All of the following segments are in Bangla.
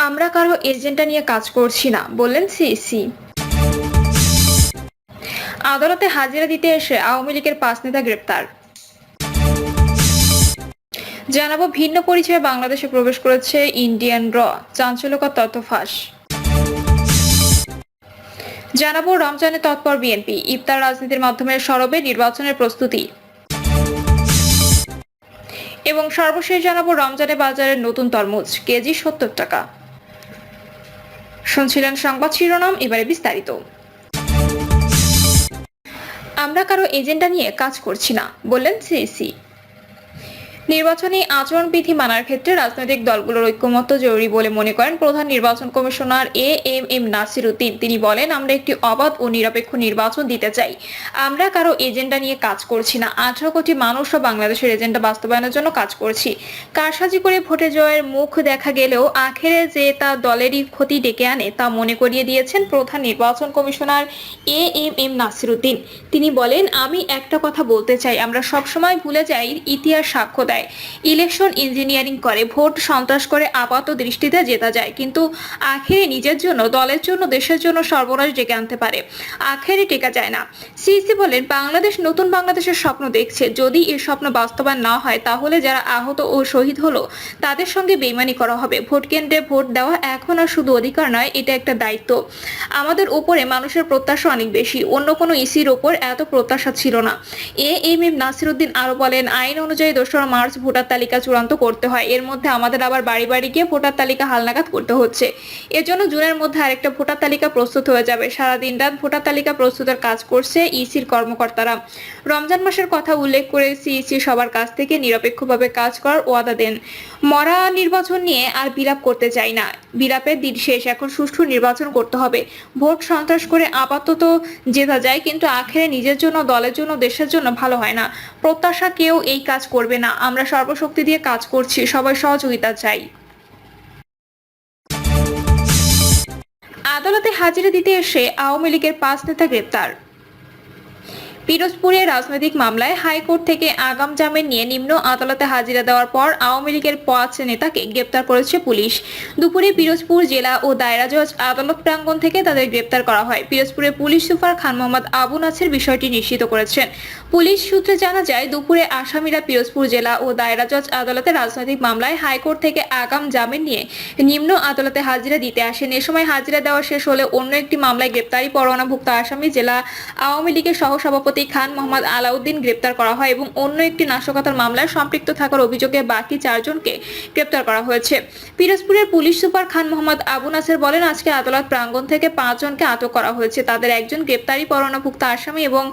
আমরা কারো এজেন্ডা নিয়ে কাজ করছি না, বললেন সিইসি। আদালতে হাজিরা দিতে এসে আওয়ামী লীগের 5 নেতা গ্রেপ্তার। জানাবো ভিন্ন পরিচয়ে বাংলাদেশে প্রবেশ করেছে ইন্ডিয়ান র, চাঞ্চল্যকর তথ্য ফাঁস। জানাবো রমজানে তৎপর বিএনপি, ইফতার রাজনীতির মাধ্যমে সরবে নির্বাচনের প্রস্তুতি। এবং সর্বশেষ জানাবো রমজানে বাজারের নতুন তরমুজ কেজি 70 টাকা। শুনছিলেন সংবাদ শিরোনাম, এবারে বিস্তারিত। আমরা কারো এজেন্ডা নিয়ে কাজ করছি না, বললেন সিইসি। নির্বাচনী আচরণবিধি মানার ক্ষেত্রে রাজনৈতিক দলগুলোর ঐক্যমত্য জরুরি বলে মনে করেন প্রধান নির্বাচন কমিশনার এএমএম নাসির উদ্দিন। তিনি বলেন, আমরা একটি অবাধ ও নিরপেক্ষ নির্বাচন দিতে চাই। আমরা কারো এজেন্ডা নিয়ে কাজ করছি না। 18 কোটি মানুষ ও বাংলাদেশের এজেন্ডা বাস্তবায়নের জন্য কাজ করছি। কারসাজি করে ভোটে জয়ের মুখ দেখা গেলেও আখেরে যে তা দলেরই ক্ষতি ডেকে আনে তা মনে করিয়ে দিয়েছেন প্রধান নির্বাচন কমিশনার এএমএম নাসির উদ্দিন। তিনি বলেন, আমি একটা কথা বলতে চাই, আমরা সবসময় ভুলে যাই ইতিহাস সাক্ষ্য দেয় ইলেকশন ইঞ্জিনিয়ারিং করে, ভোট সন্ত্রাস করে আপাত দৃষ্টিতে জেতা যায়, কিন্তু আখেরে নিজের জন্য, দলের জন্য, দেশের জন্য সর্বনাশ ডেকে আনতে পারে। আখেরে টেকা যায় না। সিইসি বলেন, বাংলাদেশ নতুন বাংলাদেশের স্বপ্ন দেখছে। যদি এই স্বপ্ন বাস্তবায়ন না হয় তাহলে যারা আহত ও শহীদ হলো তাদের সঙ্গে বেইমানি করা হবে। ভোট কেন্দ্রে ভোট দেওয়া এখন আর শুধু অধিকার নয়, এটা একটা দায়িত্ব। আমাদের উপরে মানুষের প্রত্যাশা অনেক বেশি। অন্য কোনো ইসির ওপর এত প্রত্যাশা ছিল না। এএমএম নাসির উদ্দিন আরো বলেন, আইন অনুযায়ী 2রা মার্চ ভোটার তালিকা চূড়ান্ত করতে হয়। এর মধ্যে আমাদের আবার বাড়ি বাড়ি গিয়ে ভোটার তালিকা হালনাগাদ করতে হচ্ছে। এর জন্য জুনের মধ্যে আরেকটা ভোটার তালিকা প্রস্তুত হয়ে যাবে। সারাদিন রাত ভোটার তালিকা প্রস্তুতের কাজ করছে ইসির কর্মকর্তারা। রমজান মাসের কথা উল্লেখ করে সিইসি সবার কাছ থেকে নিরপেক্ষভাবে কাজ করার ওয়াদা দেন। মরা নির্বাচন নিয়ে আর বিলাপ করতে চাই না। বিলাপের দিন শেষ, এখন সুষ্ঠু নির্বাচন করতে হবে। ভোট সন্ত্রাস করে আপাতত জেতা যায়, কিন্তু আখেরে নিজের জন্য, দলের জন্য, দেশের জন্য ভালো হয় না। প্রত্যাশা কেউ এই কাজ করবে না। আমরা সর্বশক্তি দিয়ে কাজ করছি, সবাই সহযোগিতা চাই। আদালতে হাজিরা দিতে এসে আওয়ামী লীগের 5 নেতা গ্রেপ্তার। পিরোজপুরে রাজনৈতিক মামলায় হাইকোর্ট থেকে আগাম জামিন নিয়ে নিম্ন আদালতে হাজিরা দেওয়ার পর আওয়ামী লীগের 5 নেতাকে গ্রেপ্তার করেছে পুলিশ। দুপুরে পিরোজপুর জেলা ও দায়রা জজ আদালত প্রাঙ্গণ থেকে তাদের গ্রেপ্তার করা হয়। পিরোজপুরে পুলিশ সুপার খান মোহাম্মদ আবু নাসের বিষয়টি নিশ্চিত করেছেন। পুলিশ সূত্রে জানা যায়, দুপুরে আসামিরা পিরোজপুর জেলা ও দায়রা জজ আদালতে রাজনৈতিক মামলায় হাইকোর্ট থেকে আগাম জামিন নিয়ে নিম্ন আদালতে হাজিরা দিতে আসেন। এ সময় হাজিরা দেওয়া শেষ হলে অন্য একটি মামলায় গ্রেপ্তারি পরোয়ানাভুক্ত আসামি জেলা আওয়ামী লীগের সহসভাপতি খান মোহাম্মদ আলাউদ্দিন গ্রেপ্তার করা হয় এবং অন্য একটি নাশকতার মামলায় সম্পৃক্ত থাকার অভিযোগে বাকি 4 জনকে গ্রেপ্তার করা হয়েছে। পিরোজপুরের পুলিশ সুপার খান মোহাম্মদ আবু নাসের বলেন, আজকে আদালত প্রাঙ্গণ থেকে 5 জনকে আটক করা হয়েছে। তাদের একজন গ্রেপ্তারি পরোয়ানাভুক্ত আসামি এবং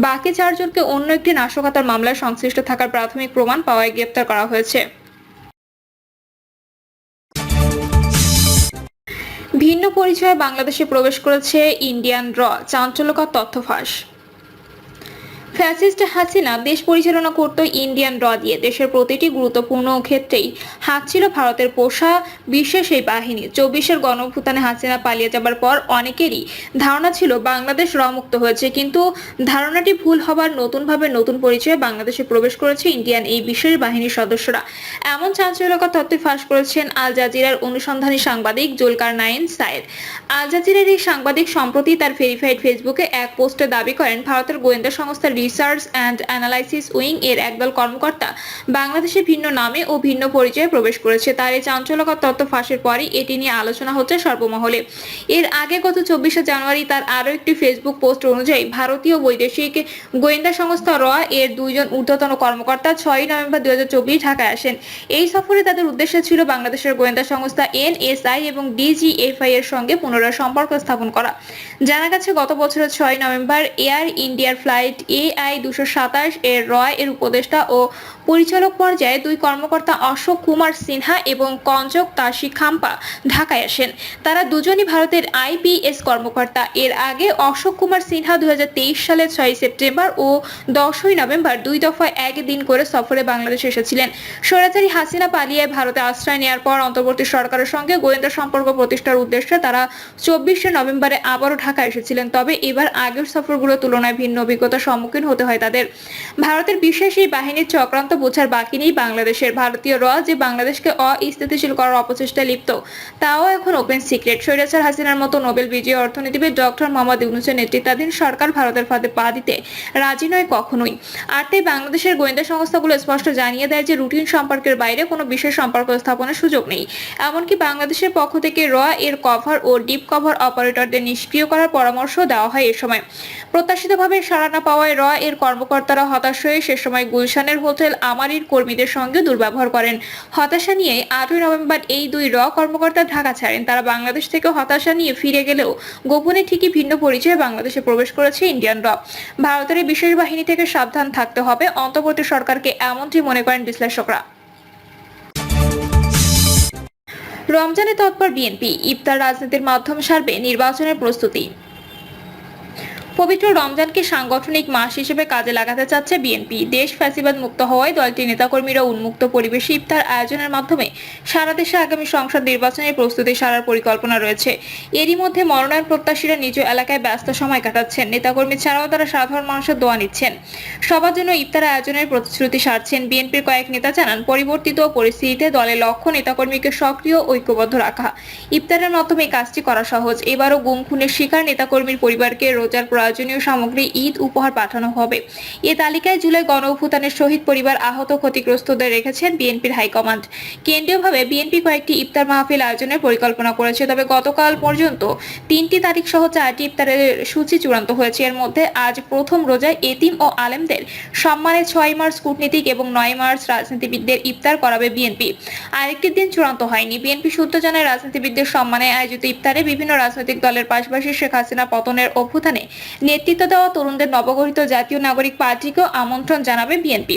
বাকি 4 জনকে অন্য একটি নাশকতার মামলায় সংশ্লিষ্ট থাকার প্রাথমিক প্রমাণ পাওয়ায় গ্রেপ্তার করা হয়েছে। ভিন্ন পরিচয়ে বাংলাদেশে প্রবেশ করেছে ইন্ডিয়ান র, চাঞ্চল্যকর তথ্য ফাঁস। ফ্যাসিস্ট হাসিনা দেশ পরিচালনা করত ইন্ডিয়ান র দিয়ে। দেশের প্রতিটি গুরুত্বপূর্ণ ক্ষেত্রেই হাত ছিল ভারতের পোষা বিশেষ এই বাহিনী। 24-এর গণঅভ্যুত্থানে হাসিনা পালিয়ে যাবার পর অনেকেরই ধারণা ছিল বাংলাদেশ র মুক্ত হয়েছে, কিন্তু ধারণাটি ভুল হবার নতুনভাবে নতুন পরিচয়ে বাংলাদেশে প্রবেশ করেছে ইন্ডিয়ান এই বিশেষ বাহিনীর সদস্যরা। এমন চাঞ্চল্যকর তথ্য ফাঁস করেছেন আল জাজিরার অনুসন্ধানী সাংবাদিক জুলকারনাইন সায়েদ। আল জাজিরার এই সাংবাদিক সম্প্রতি তার ভেরিফাইড ফেসবুকে এক পোস্টে দাবি করেন, ভারতের গোয়েন্দা সংস্থা রিসার্চ অ্যান্ড অ্যানালাইসিস উইং এর একদল কর্মকর্তা বাংলাদেশে ভিন্ন নামে ও ভিন্ন পরিচয়ে প্রবেশ করেছে। তার এই চাঞ্চল্যকর তথ্য ফাঁসের পরই এটি নিয়ে আলোচনা হচ্ছে সর্বমহলে। এর আগে গত 24শে জানুয়ারি তার আরও একটি ফেসবুক পোস্ট অনুযায়ী ভারতীয় বৈদেশিক গোয়েন্দা সংস্থা র এর 2 জন ঊর্ধ্বতন কর্মকর্তা 6 নভেম্বর 2024 ঢাকায় আসেন। এই সফরে তাদের উদ্দেশ্য ছিল বাংলাদেশের গোয়েন্দা সংস্থা এনএসআই এবং ডিজিএফআই এর সঙ্গে পুনরায় সম্পর্ক স্থাপন করা। জানা গেছে, গত বছরের 6 নভেম্বর এয়ার ইন্ডিয়ার ফ্লাইট AI-227 এর র এর উপদেষ্টা ও পরিচালক পর্যায়ে 2 কর্মকর্তা অশোক কুমার সিনহা এবং কঞ্জক তাশি খাম্পা ঢাকায় আসেন। তারা দুজনই ভারতের আইপিএস কর্মকর্তা। এর আগে অশোক কুমার সিনহা 2023 সালের 6 সেপ্টেম্বর ও 10ই নভেম্বর 2 দফায় 1 দিন করে সফরে বাংলাদেশে এসেছিলেন। স্বৈরাচারী হাসিনা পালিয়ে ভারতে আশ্রয় নেওয়ার পর অন্তর্বর্তী সরকারের সঙ্গে গোয়েন্দা সম্পর্ক প্রতিষ্ঠার উদ্দেশ্যে তারা 24শে নভেম্বরে আবারও ঢাকা এসেছিলেন। তবে এবার আগের সফরগুলোর তুলনায় ভিন্ন অভিজ্ঞতার সম্মুখীন হতে হয় তাদের। ভারতের বিশেষ এই বাহিনীর চক্রান্ত বোঝার বাকি নেই বাংলাদেশের। ভারতীয় র যে বাংলাদেশকে অস্থিতিশীল করার অপচেষ্টায় লিপ্ত তাও এখন ওপেন সিক্রেট। স্বৈরাচার হাসিনার মতো নোবেল বিজয়ী অর্থনীতিবিদ ডক্টর মোহাম্মদ ইউনূসের নেতৃত্বাধীন সরকার ভারতের ফাঁদে পা দিতে রাজি নয় কখনোই। আর তাই বাংলাদেশের গোয়েন্দা সংস্থাগুলো স্পষ্ট জানিয়ে দেয় যে রুটিন সম্পর্কের বাইরে কোনো বিশেষ সম্পর্ক স্থাপনের সুযোগ নেই। এমনকি বাংলাদেশের পক্ষ থেকে র এর কভার ও ডিপ কভার অপারেটরদের নিষ্ক্রিয় করার পরামর্শ দেওয়া হয়। এ সময় প্রত্যাশিতভাবে সাড়া না পাওয়ায় র এর কর্মকর্তারা হতাশ হয়ে সে সময় গুলশানের হোটেল আমারির কর্মীদের সঙ্গে দুর্ব্যবহার করেন। হতাশা নিয়ে 8ই নভেম্বর এই দুই র কর্মকর্তা ঢাকা ছাড়েন। তারা বাংলাদেশ থেকে হতাশা নিয়ে ফিরে গেলেও গোপনে ঠিকই ভিন্ন পরিচয়ে বাংলাদেশে প্রবেশ করেছে ইন্ডিয়ান র। ভারতের এই বিশেষ বাহিনী থেকে সাবধান থাকতে হবে অন্তর্বর্তী সরকারকে, এমনটি মনে করেন বিশ্লেষকরা। রমজানে তৎপর বিএনপি, ইফতার রাজনীতির মাধ্যমে সারবে নির্বাচনের প্রস্তুতি। পবিত্র রমজানকে সাংগঠনিক মাস হিসেবে কাজে লাগাতে চাচ্ছে বিএনপি। দেশ ফ্যাসিবাদ মুক্ত হওয়ায় দলটির নেতাকর্মীরা উন্মুক্ত পরিবেশে ইফতার আয়োজনের মাধ্যমে সারা দেশে আগামী সংসদ নির্বাচনের প্রস্তুতি সারার পরিকল্পনা রয়েছে। এরই মধ্যে মনোনয়ন প্রত্যাশীরা নিজ এলাকায় ব্যস্ত সময় কাটাচ্ছেন। নেতাকর্মী ছাড়াও তারা সাধারণ মানুষের দোয়া নিচ্ছেন। সবার জন্য ইফতার আয়োজনের প্রতিশ্রুতি সারছেন। বিএনপির কয়েক নেতা জানান, পরিবর্তিত পরিস্থিতিতে দলের লক্ষ্য নেতাকর্মীকে সক্রিয় ঐক্যবদ্ধ রাখা। ইফতারের মাধ্যমে কাজটি করা সহজ। এবারও গুম খুনের শিকার নেতাকর্মীর পরিবারকে রোজার প্রয়োজনীয় সামগ্রী ঈদ উপহার পাঠানো হবে। এ তালিকায় জুলাই গণঅভ্যুত্থানের শহীদ পরিবার, আহত ক্ষতিগ্রস্তদের রেখেছেন বিএনপির হাইকমান্ড। কেন্দ্রীয়ভাবে বিএনপি কয়েকটি ইফতার মাহফিল আয়োজনের পরিকল্পনা করেছে। তবে গতকাল পর্যন্ত 3টি তারিখ সহ 4টি ইফতারের সূচি চূড়ান্ত হয়েছে। এর মধ্যে আজ প্রথম রোজায় এতিম ও আলেমদের সম্মানে 6 মার্চ কূটনীতিক এবং 9 মার্চ রাজনীতিবিদদের ইফতার করাবে বিএনপি। আরেকটি দিন চূড়ান্ত হয়নি। বিএনপি সূত্র জানায়, রাজনীতিবিদদের সম্মানে আয়োজিত ইফতারে বিভিন্ন রাজনৈতিক দলের পাশাপাশি শেখ হাসিনা পতনের অভ্যুত্থানে নেতৃত্ব দেওয়া তরুণদের নবগঠিত জাতীয় নাগরিক পার্টিকেও আমন্ত্রণ জানাবে বিএনপি।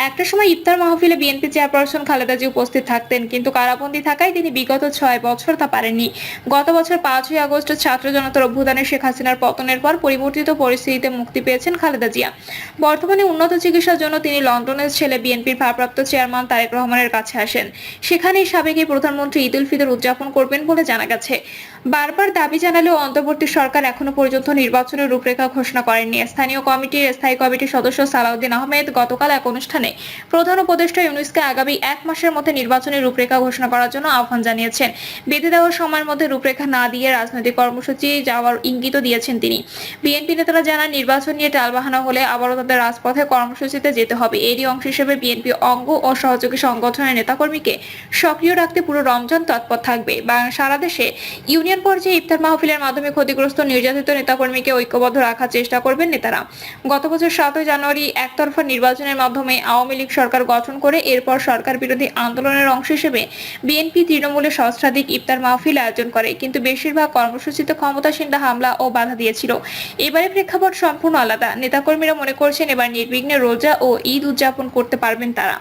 একটা সময় ইফতার মাহফিলে বিএনপি চেয়ারপারসন খালেদা জিয়া উপস্থিত থাকতেন, কিন্তু কারাবন্দী থাকায় তিনি বিগত 6 বছর তা পারেননি। গত বছর 5ই আগস্ট ছাত্র জনতার অভ্যুত্থানে শেখ হাসিনার পতনের পর পরিবর্তিত পরিস্থিতিতে মুক্তি পেয়েছেন খালেদা জিয়া। বর্তমানে উন্নত চিকিৎসার জন্য তিনি লন্ডনের ছেলে বিএনপির ভারপ্রাপ্ত চেয়ারম্যান তারেক রহমানের কাছে আসেন। সেখানেই সাবেক প্রধানমন্ত্রী ঈদ উল ফিতর উদযাপন করবেন বলে জানা গেছে। বারবার দাবি জানালেও অন্তর্বর্তী সরকার এখনো পর্যন্ত নির্বাচনের রূপরেখা ঘোষণা করেননি। স্থায়ী কমিটির সদস্য সালাউদ্দিন আহমেদ গতকাল এক অনুষ্ঠানে প্রধান উপদেষ্টা ইউনূসকে আগামী 1 মাসের মধ্যে নির্বাচনের রূপরেখা ঘোষণা করার জন্য আহ্বান জানিয়েছেন। বেঁধে দেওয়ার সময়ের মধ্যে রূপরেখা না দিয়ে রাজনৈতিক কর্মসূচি যাওয়ার ইঙ্গিতও দিয়েছেন তিনি। বিএনপি নেতারা জানান, নির্বাচন নিয়ে টালবাহানা হলে আবারও তাদের রাজপথে কর্মসূচিতে যেতে হবে। এরই অংশ হিসেবে বিএনপি অঙ্গ ও সহযোগী সংগঠনের নেতাকর্মীকে সক্রিয় রাখতে পুরো রমজান তৎপর থাকবে। সারা দেশে ইউনিয়ন পর্যায়ে ইফতার মাহফিলের মাধ্যমে ক্ষতিগ্রস্ত নির্যাতিত নেতাকর্মীকে ঐক্যবদ্ধ রাখার চেষ্টা করবেন নেতারা। গত বছর 7 জানুয়ারি একতরফা নির্বাচনের মাধ্যমে আওয়ামী লীগ সরকার গঠন করে এরপর সরকার বিরোধী আন্দোলনের অংশ হিসেবে বিএনপি তৃণমূলের সহস্রাধিক ইফতার মাহফিল আয়োজন করে, কিন্তু বেশিরভাগ কর্মসূচিতে ক্ষমতাসীনরা হামলা ও বাধা দিয়েছিল। এবারে প্রেক্ষাপট সম্পূর্ণ আলাদা। নেতাকর্মীরা মনে করছেন এবার নির্বিঘ্নে রোজা ও ঈদ উদযাপন করতে পারবেন তারা।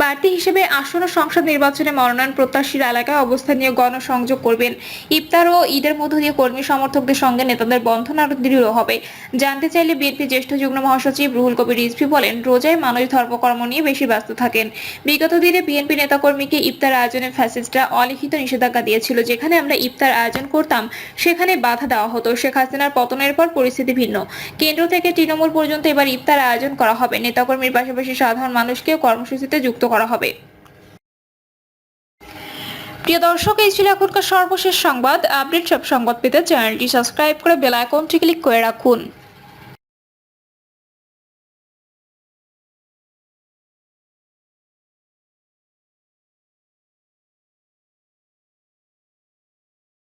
বাড়তি হিসেবে আসন্ন সংসদ নির্বাচনে মনোনয়ন প্রত্যাশীরা এলাকায় অবস্থান নিয়ে গণসংযোগ করবেন। ইফতার ও ঈদের মধ্য দিয়ে কর্মী সমর্থকদের সঙ্গে নেতাদের বন্ধন আরো দৃঢ় হবে। জানতে চাইলে বিএনপি জ্যেষ্ঠ যুগ্ম মহাসচিব রুহুল কবির রিজভী বলেন, রোজায় মানুষ ধর্মকর্ম নিয়ে বেশি ব্যস্ত থাকেন। বিগত দিনে বিএনপি নেতাকর্মীকে ইফতার আয়োজনে ফ্যাসিস্টরা অলিখিত নিষেধাজ্ঞা দিয়েছিল। যেখানে আমরা ইফতার আয়োজন করতাম সেখানে বাধা দেওয়া হতো। শেখ হাসিনার পতনের পর পরিস্থিতি ভিন্ন। কেন্দ্র থেকে তৃণমূল পর্যন্ত এবার ইফতার আয়োজন করা হবে। নেতাকর্মীর পাশাপাশি সাধারণ মানুষকেও কর্মসূচিতে যুক্ত করা হবে। প্রিয় দর্শক, এই ছিল এখনকার সর্বশেষ সংবাদ। আপডেট সব সংবাদ পেতে চ্যানেলটি সাবস্ক্রাইব করে বেল আইকনটি ক্লিক করে রাখুন।